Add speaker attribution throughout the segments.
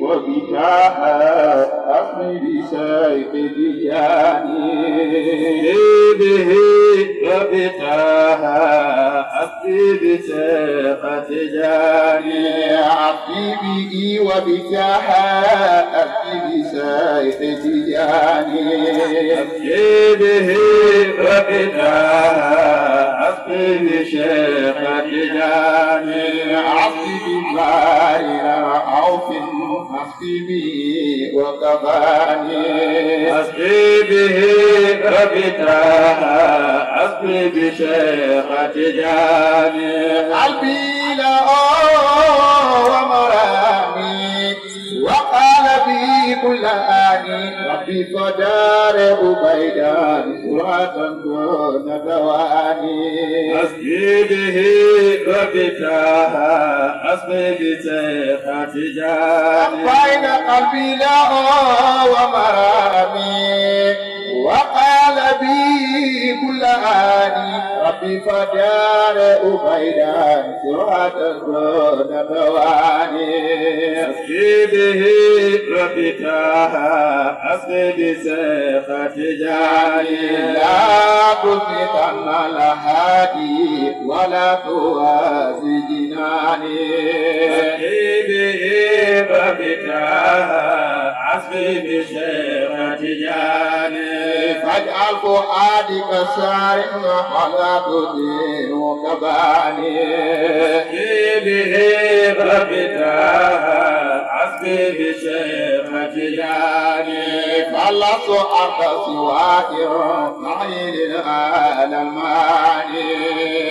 Speaker 1: وبتاها أصلي بشيخ تجاني به وبتاها أصلي بشيخ تجاني عبدي به وبتاها أصلي بشيخ تجاني به وبتاها أصلي بشيخ تجاني عبدي بالله عوف أصلي به وكفاني أصلي به وبتاها أصلي بشيخ تجاني قلبي لا ومرامي وقال بي كل آني ربي فدار عبيدا سرعة دون دواني أصلي به وبتاها أصلي بشيخ تجاني بين قلبي لا ومرامي وقال بي كل آني ربي فدار عبيدا سرعة دون دواني أصلي به وبتاها أصلي بشيخ تجاني لا تثبتن الهادي ولا توازي جناني أصلي به وبتاها أصلي بشيخ تجاني فاجعل فؤادك سارعا ولا تدين كباني أصلي به وبتاها أصلي بشيخ تجاني فلست أرض سواك معين العالم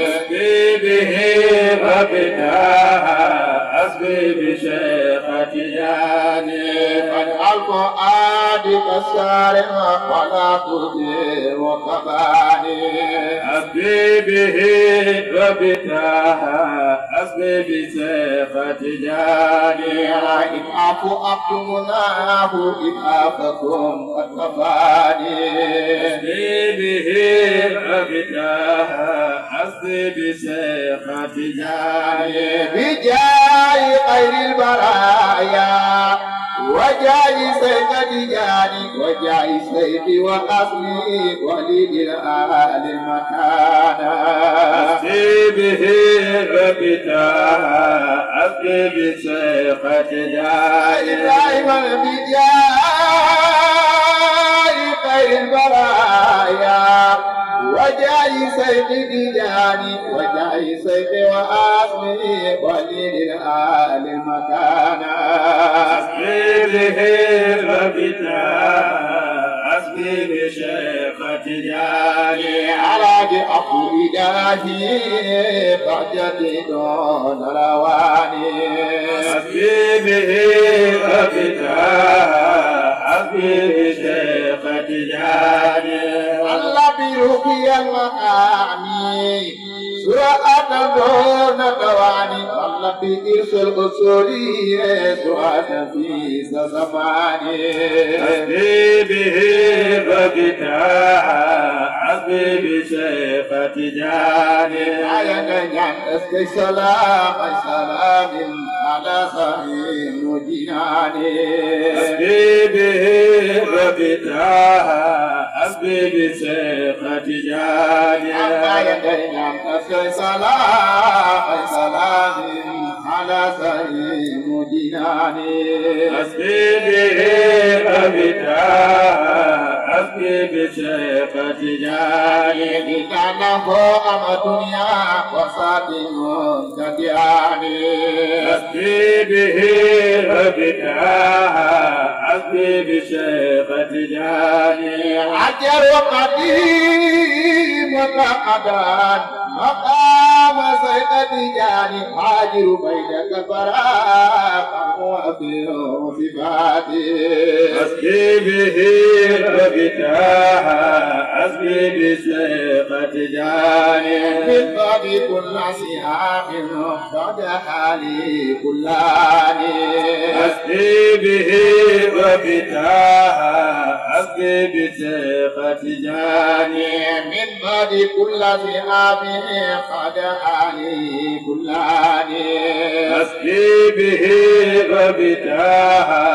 Speaker 1: أصلي به وبتاها أصلي بشيخ تجاني فاجعل فؤادك سارعا ولا تدين كباني أصلي به وبتاها أصلي بشيخ تجاني إن أعفو أقتمناه إن أعفكم قد كفاني أصلي به وبتاها أصلي بشيخ تجاني بجاي خير البرايا وجاي سيد تجاني وجاي سيدي وأصلي ولي الآل المكانا أصلي به وبتاها أصلي بشيخ تجاني دائما بجاي خير البرايا وجاي سيد تجاني وجاي سيد وأصلي ولي الآل المكانا أصلي به وبتاها أصلي بشيخ تجاني على أبو إلهي فجدي دون رواني أصلي به وبتاها أصلي بشيخ تجاني الله برقي المقامي سرعة دون دواني الله بإرس الأصولي سرعة في زماني أصلي به وبتاها أصلي بشيخ تجاني أيها أسكي سلام على صحيح وجناني أصلي به وبتاها أصلي بشيخ تجاني أيها أسكي سلام على صحيح وجناني أصلي به وبتاها أصلي بشيخ تجاني كان فوق الدنيا وصادم تجاني أصلي به وبتاها أصلي بشيخ تجاني عجر قديم وتقدان مقام سيد تجاني هاجر بينك براء وفي صفاتي أصلي به وبتاها أصلي بشيخ تجاني من بعد كل سهام بعد حالي كلاني أصلي به وبتاها أصلي بشيخ تجاني من بعد كل سهام بعد حالي كلاني أصلي به وبتاها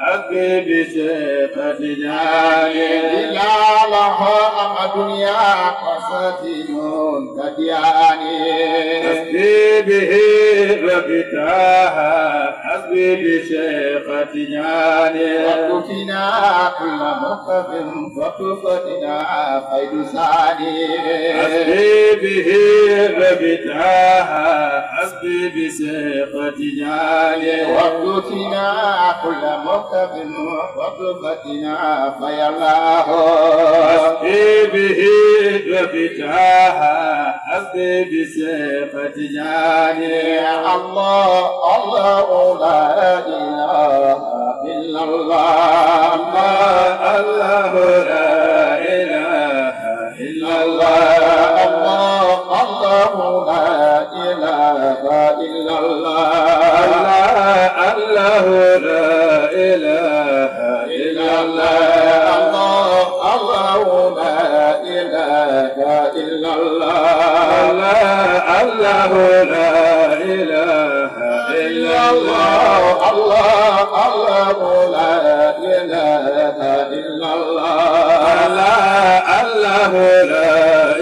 Speaker 1: حسبي بشيخ تجاني
Speaker 2: جلالها أمد يا قصتي كدياني
Speaker 1: حسبي به وبتاها حسبي بشيخ تجاني
Speaker 2: وقتنا كل موقف وقفتنا خير ثاني
Speaker 1: حسبي به وبتاها حسبي بشيخ تجاني
Speaker 2: وقتنا كل موقف وقفتنا فيا الله
Speaker 1: حسبي به وبتاها حسبي بشيخ تجاني
Speaker 2: الله الله لا إله إلا الله
Speaker 1: الله لا إله إلا الله
Speaker 2: الله لا إله إلا الله
Speaker 1: الله لا إله إلا الله
Speaker 2: الله لا إله إلا الله
Speaker 1: الله لا إله إلا الله
Speaker 2: الله لا إله إلا الله
Speaker 1: الله لا إله
Speaker 2: إلا الله الله لا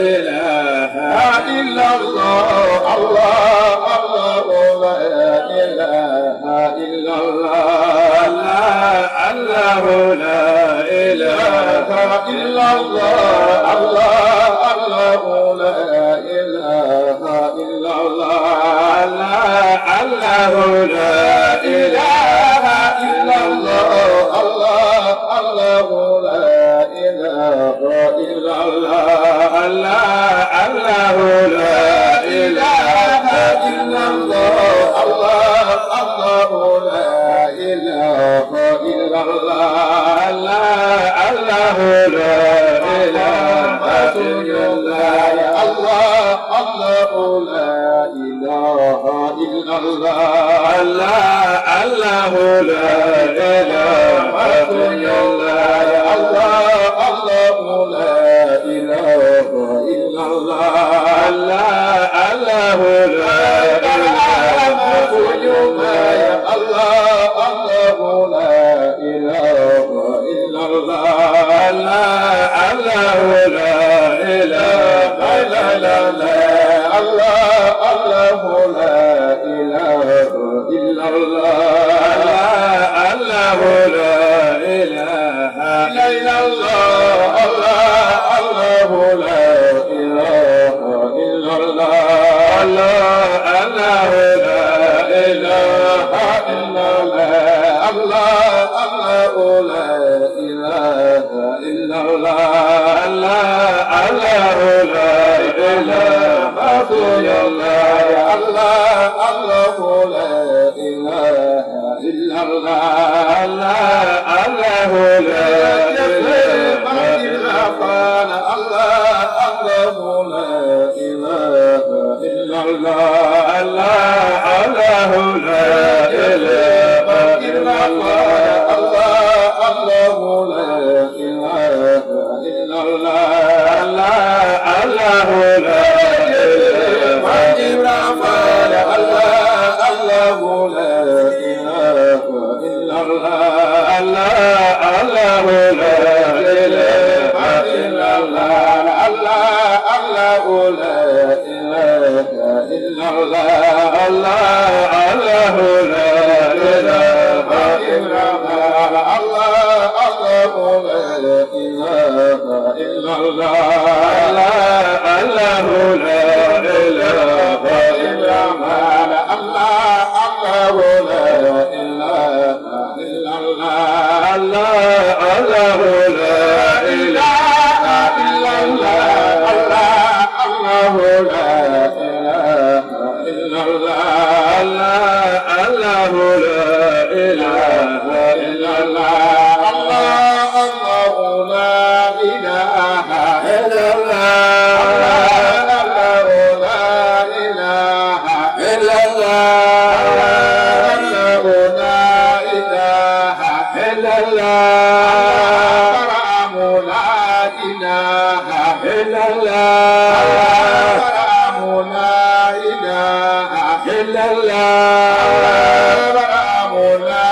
Speaker 2: إله إلا الله
Speaker 1: الله لا إله
Speaker 2: إلا الله الله لا إله إلا الله
Speaker 1: الله لا إله
Speaker 2: إلا الله الله لا إله إلا الله
Speaker 1: الله لا إله
Speaker 2: إلا الله الله لا إله إلا الله
Speaker 1: الله لا إله إلا الله
Speaker 2: الله لا إله إلا الله
Speaker 1: الله لا إله إلا الله
Speaker 2: الله لا إله إلا الله
Speaker 1: الله لا إله
Speaker 2: الله لا إله إلا الله
Speaker 1: الله لا إله إلا الله
Speaker 2: الله لا إله إلا الله
Speaker 1: الله لا إله
Speaker 2: إلا الله الله لا إله إلا الله
Speaker 1: الله لا إله
Speaker 2: إلا الله الله لا إله إلا الله
Speaker 1: الله لا إله إلا الله
Speaker 2: الله لا إله إلا الله
Speaker 1: الله لا إله إلا
Speaker 2: قال الله لا إله إلا الله
Speaker 1: الله لا إله إلا الله
Speaker 2: الله لا إله إلا الله
Speaker 1: الله لا إله إلا
Speaker 2: قال الله لا إله إلا الله
Speaker 1: الله لا إله إلا الله
Speaker 2: الله لا إله إلا الله
Speaker 1: الله لا إله إلا الله
Speaker 2: الله لا إله إلا الله
Speaker 1: الله لا إله إلا الله
Speaker 2: الله لا إله إلا الله
Speaker 1: الله لا إله
Speaker 2: إلا الله الله لا إله إلا الله
Speaker 1: الله لا إله إلا الله
Speaker 2: الله لا إله إلا الله لا إله
Speaker 1: إلا الله
Speaker 2: لا إله
Speaker 1: إلا الله
Speaker 2: لا إله
Speaker 1: إلا الله
Speaker 2: لا إله
Speaker 1: إلا الله
Speaker 2: لا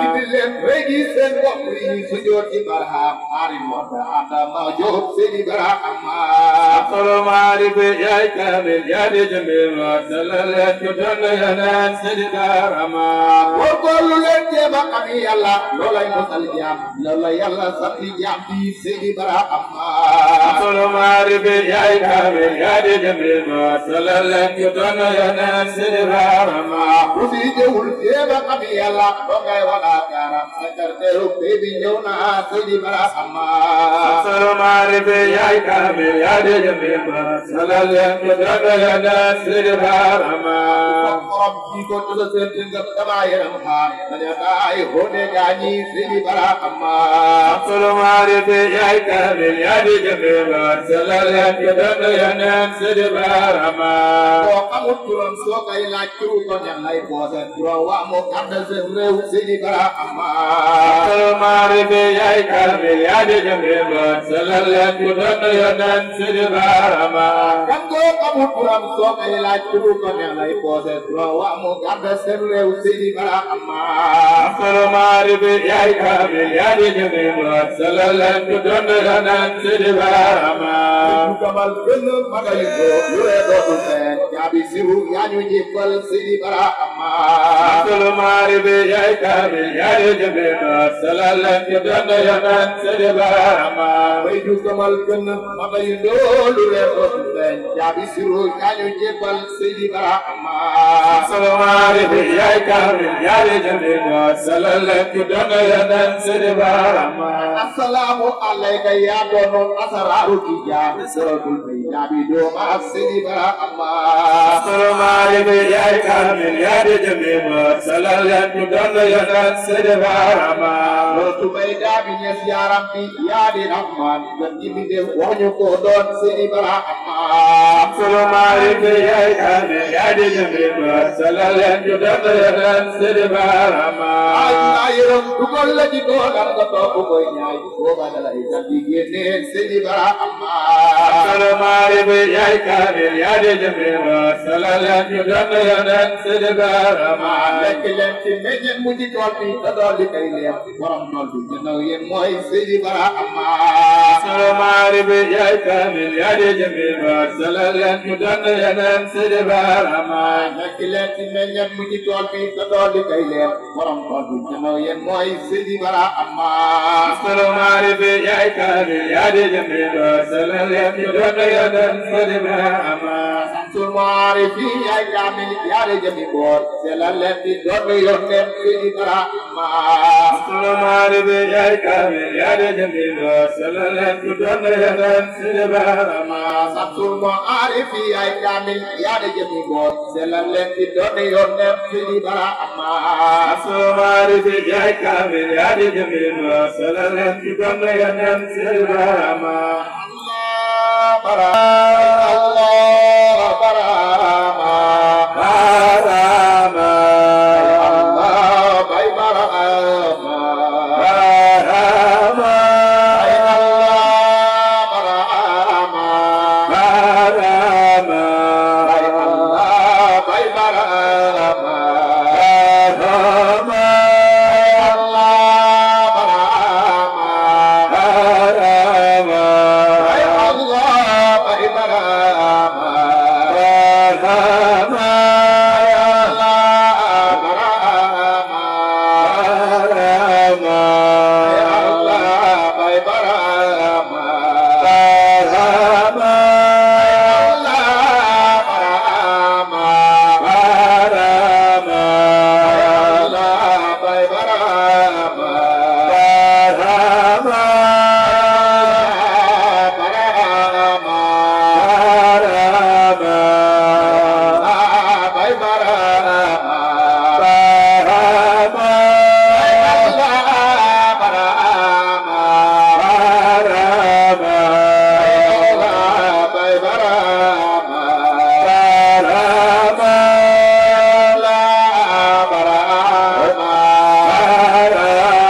Speaker 2: Sidi regi sen wapri sujud ibarham arim wada adama job sedi barahama
Speaker 1: أقل معرف يا كامل يا جميل وسلالة كدن ينان سيد رما
Speaker 2: وقالوا لك يا بقمي يلا لولا يمثل جام لولا يلا سقي جام في سيد برahama
Speaker 1: أقل معرف يا كامل يا جميل وسلالة كدن ينان سيد رما
Speaker 2: وفي جول يا بقمي يلا لولا ولا كان سكر تلو بيبي جونا سيد برahama
Speaker 1: أقل معرف يا كامل يا جميل وسلالة كدن ينان سيد رما
Speaker 2: ربي كنت سنتك تباير مخار نجاي هوني جاني سيدي برahama
Speaker 1: أقل معرف يا كامل يا جميل وسلالة كدن ينان سيد رما
Speaker 2: kamu turun sokai laku kon yang lain bosan turun wa mo kada semreu sini barahama
Speaker 1: أقل معرف يا كامل يا جميل وسلالة كدن ينان سيد رما
Speaker 2: kango kamu turun sokai laku kon yang lain bosan turun wa mo kada semreu sini barahama
Speaker 1: أقل معرف يا كامل يا جميل وسلالة كدن ينان سيد رما
Speaker 2: kamal kenu magaliko lure do sen jabi siru yanyu jipal sini barahama
Speaker 1: أقل معرف يا كامل يا جميل وسلالة كدن ينان سيد رما
Speaker 2: Baju kamal kenu magaliko lure do sen jabi siru yanyu jipal sini barahama
Speaker 1: أقل معرف يا كامل يا جميل وسلالة كدن ينان سيد رما
Speaker 2: Assalamu alayka ya donon asararu tijab suratul bayyinabi do ma sini barahama
Speaker 1: أقل معرف يا كامل يا جميل وسلالة كدن ينان سيد رما
Speaker 2: Rotu baydabi nyas ya rabbi ya di rahman dan ibide wonyo ko don sini barahama
Speaker 1: أقل معرف يا كامل يا جميل وسلالة كدن ينان سيد رما
Speaker 2: Ayam dugol lagi dolan ko to ko nyai ko badala ikan digene sini barahama
Speaker 1: أقل معرف يا كامل يا جميل وسلالة كدن ينان سيد رما
Speaker 2: Lekilenti mejen muji tolpi tadoli kailem waram nolbi jenau yen moy sini barahama
Speaker 1: أقل معرف يا كامل يا جميل وسلالة كدن ينان سيد رما
Speaker 2: Lekilenti mejen muji tolpi tadoli kailem waram nolbi jenau yen moy sini barahama
Speaker 1: أقل معرف يا كامل يا جميل وسلالة كدن ينان سيد رما
Speaker 2: Samsul marifi ya kamil ya jami bor selalati doni yonem sini barahama
Speaker 1: أقل معرف يا كامل يا جميل وسلالة كدن ينان سيد رما
Speaker 2: Samsul marifi ya kamil ya jami bor selalati doni yonem sini barahama
Speaker 1: أقل معرف يا كامل يا جميل وسلالة كدن ينان سيد رما
Speaker 2: Allah barahama
Speaker 1: رما
Speaker 2: Allah bay barahama
Speaker 1: رما
Speaker 2: ay Allah barahama
Speaker 1: رما
Speaker 2: ay Allah bay barahama
Speaker 1: رما
Speaker 2: Allah barahama
Speaker 1: رما
Speaker 2: ay Allah bay barahama
Speaker 1: رما
Speaker 2: Allah barahama
Speaker 1: رما
Speaker 2: ay Allah bay barahama
Speaker 1: رما
Speaker 2: Allah barahama
Speaker 1: رما
Speaker 2: Allah bay barahama
Speaker 1: رما
Speaker 2: barahama
Speaker 1: رما
Speaker 2: Allah bay barahama
Speaker 1: رما
Speaker 2: Allah barahama
Speaker 1: رما
Speaker 2: Allah bay barahama
Speaker 1: رما
Speaker 2: Allah barahama
Speaker 1: رما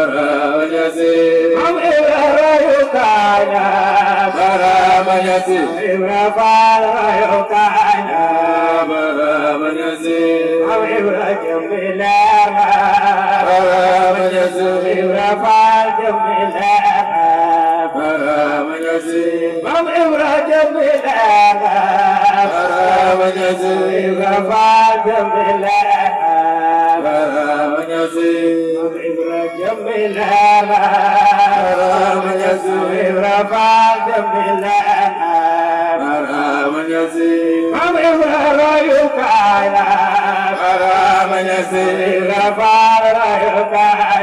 Speaker 1: Baramanyasi
Speaker 2: Mam Ibrahayukana
Speaker 1: Baramanyasi
Speaker 2: Ibrahayukana
Speaker 1: Baramanyasi
Speaker 2: Mam Ibrahayukana
Speaker 1: Baramanyasi
Speaker 2: Ibrahayukana
Speaker 1: Baramanyasi
Speaker 2: Mam Ibrahayukana
Speaker 1: Baramanyasi
Speaker 2: Ibrahayukana
Speaker 1: Baramanyasi
Speaker 2: Baramanyasi
Speaker 1: Baramanyasi
Speaker 2: Mam Ibrahayukana
Speaker 1: Baramanyasi
Speaker 2: Ibrahayukana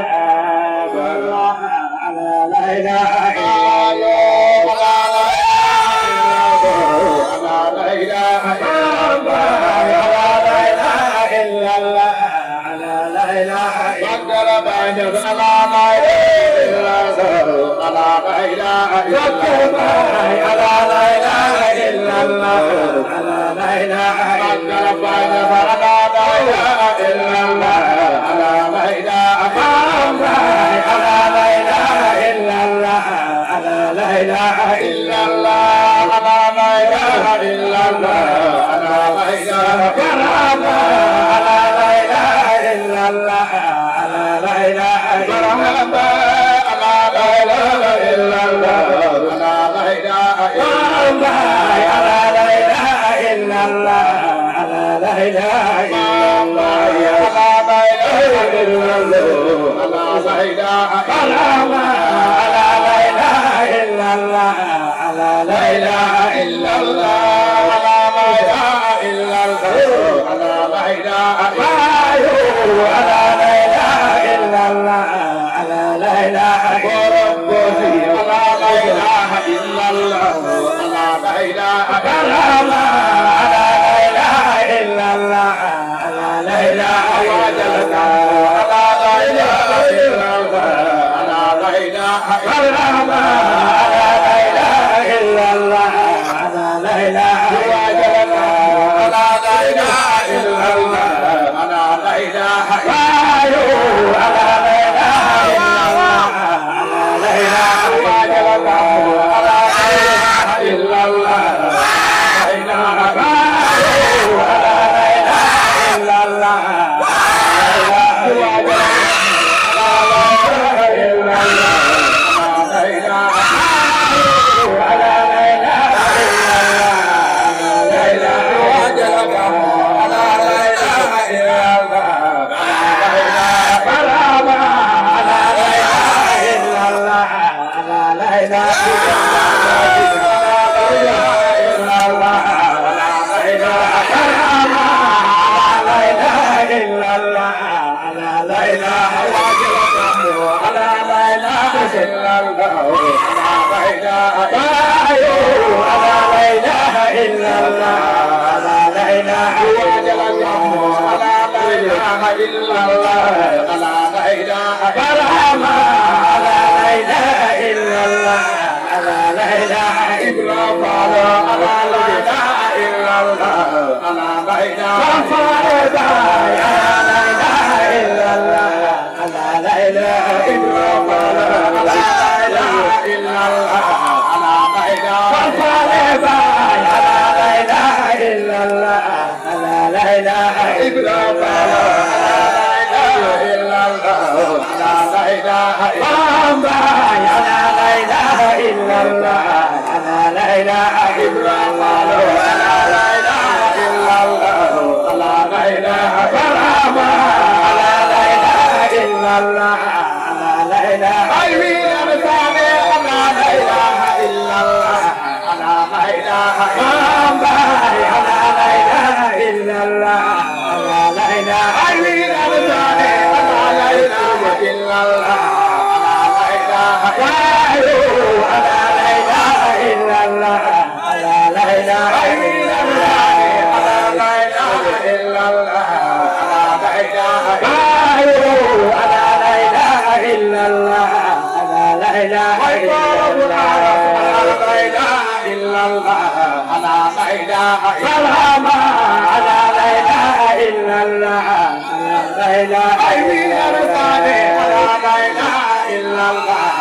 Speaker 2: La ilaha إلا الله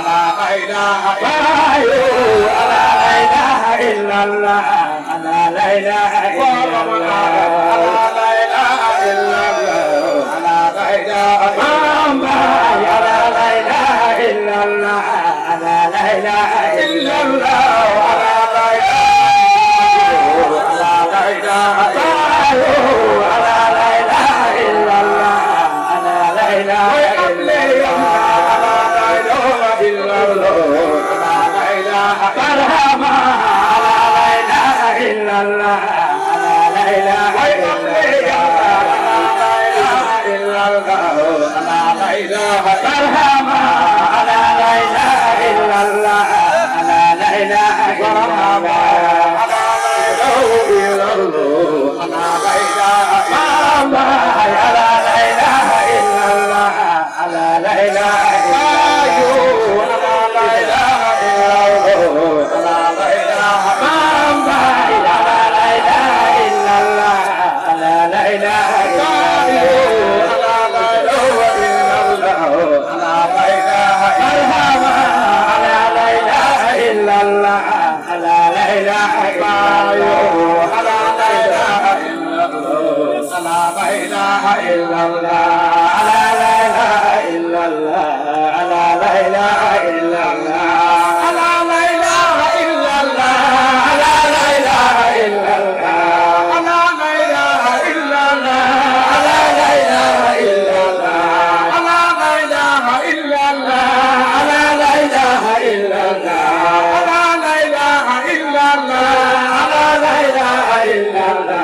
Speaker 2: لا إله إلا الله لا إله إلا الله لا إله إلا الله لا إله إلا الله لا إله إلا الله لا إله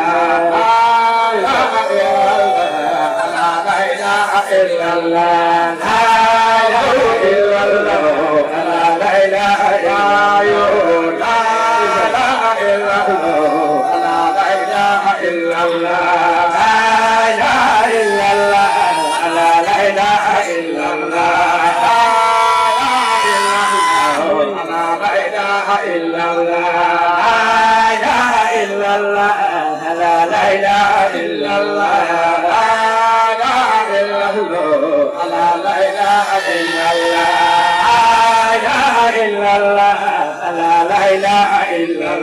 Speaker 2: إلا الله لا إله إلا الله لا إله إلا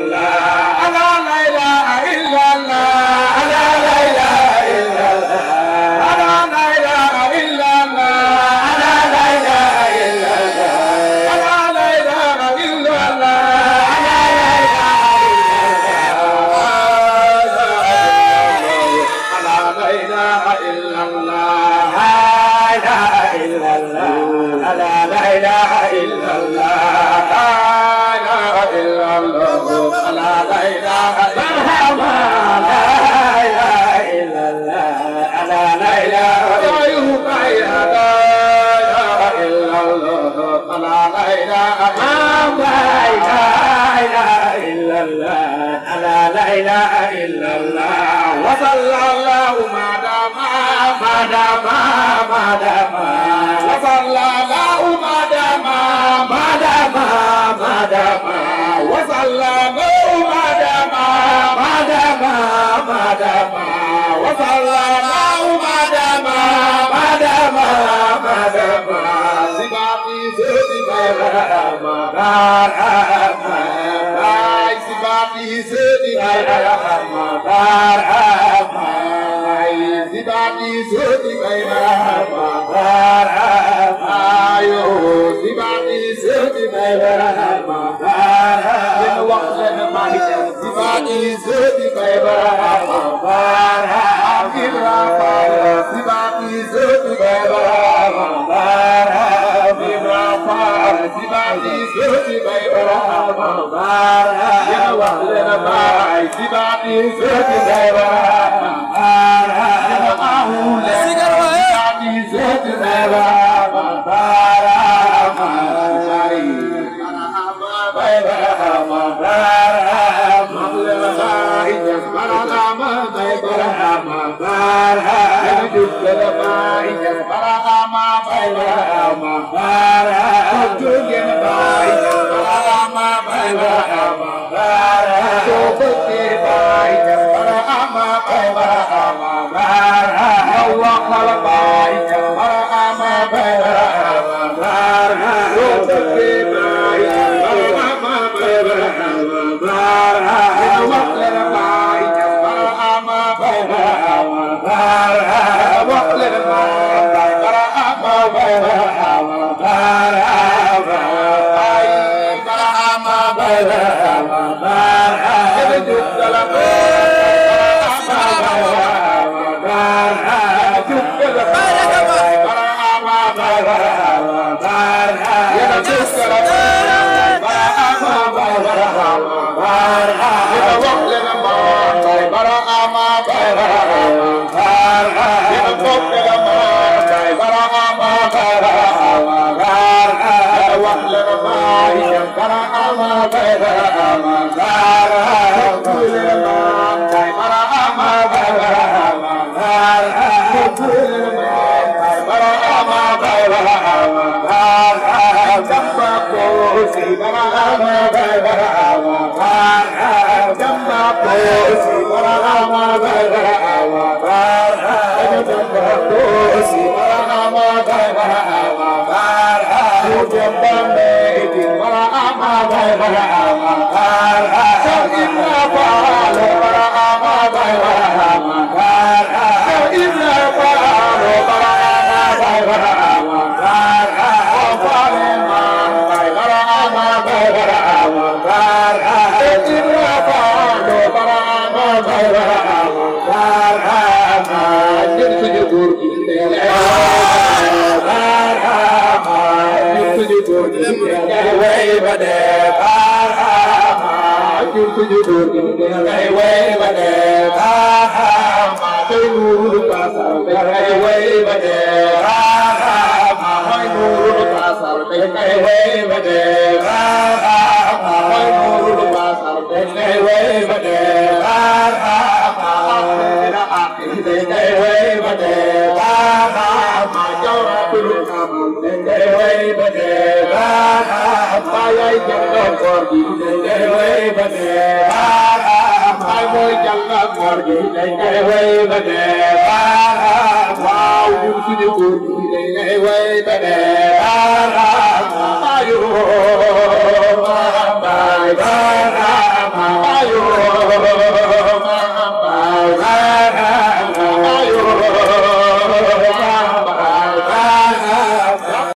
Speaker 2: Wow,